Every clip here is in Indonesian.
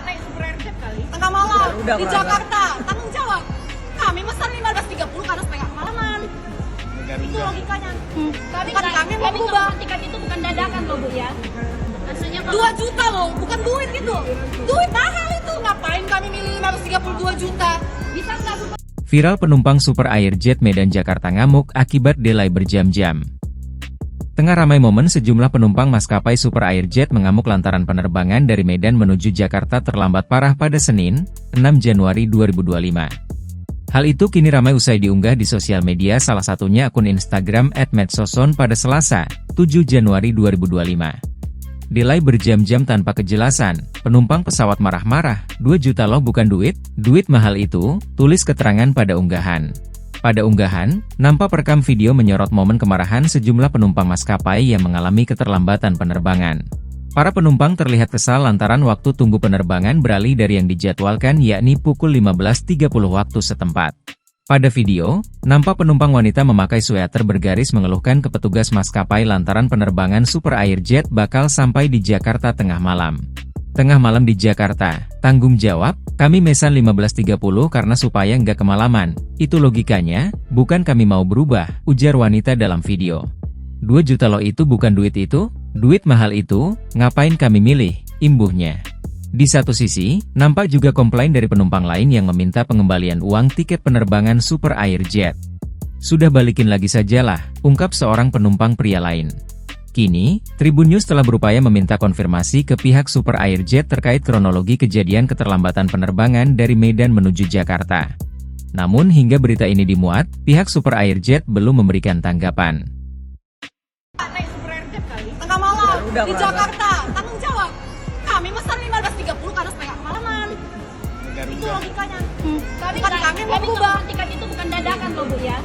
Naik Super Airjet kali. Tengah malam Udah, di Kak. Jakarta, tanggung jawab. Kami pesan 15.30 karena setengah malaman. Itu logikanya. Kami yang mau berubah. Tiket itu bukan dadakan loh Bu ya. Maksudnya 2 juta loh, bukan duit gitu. Duit mahal itu. Ngapain kami milih 532 juta? Bisa nggak Bu? Viral penumpang Super Airjet Medan Jakarta ngamuk akibat delay berjam-jam. Tengah ramai momen sejumlah penumpang maskapai Super Airjet mengamuk lantaran penerbangan dari Medan menuju Jakarta terlambat parah pada Senin, 6 Januari 2025. Hal itu kini ramai usai diunggah di sosial media, salah satunya akun Instagram @medsoson pada Selasa, 7 Januari 2025. Delay berjam-jam tanpa kejelasan, penumpang pesawat marah-marah, 2 juta loh bukan duit, duit mahal itu, tulis keterangan pada unggahan. Pada unggahan, nampak perekam video menyorot momen kemarahan sejumlah penumpang maskapai yang mengalami keterlambatan penerbangan. Para penumpang terlihat kesal lantaran waktu tunggu penerbangan beralih dari yang dijadwalkan yakni pukul 15.30 waktu setempat. Pada video, nampak penumpang wanita memakai sweater bergaris mengeluhkan ke petugas maskapai lantaran penerbangan Super Airjet bakal sampai di Jakarta tengah malam. Tengah malam di Jakarta, tanggung jawab, kami mesan 15.30 karena supaya nggak kemalaman. Itu logikanya, bukan kami mau berubah, ujar wanita dalam video. 2 juta loh itu bukan duit itu, duit mahal itu, ngapain kami milih, imbuhnya. Di satu sisi, nampak juga komplain dari penumpang lain yang meminta pengembalian uang tiket penerbangan Super Airjet. Sudah balikin lagi sajalah, ungkap seorang penumpang pria lain. Kini, Tribun News telah berupaya meminta konfirmasi ke pihak Super Airjet terkait kronologi kejadian keterlambatan penerbangan dari Medan menuju Jakarta. Namun hingga berita ini dimuat, pihak Super Airjet belum memberikan tanggapan. Naik Super Airjet kali. Tengah malam Udah, di Kak. Jakarta, tanggung jawab. Kami pesan 15.30 karena setengah malaman. Itu logikanya. Kami yang mau berubah. tiket itu bukan dadakan loh Bu ya.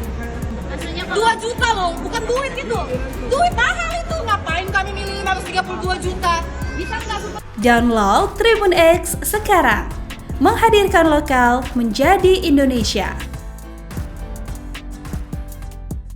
Maksudnya 2 juta loh, bukan duit gitu. Duit mahal itu. Ngapain kami milih 532 juta? Bisa nggak Bu? Download Tribun X sekarang. Menghadirkan lokal menjadi Indonesia.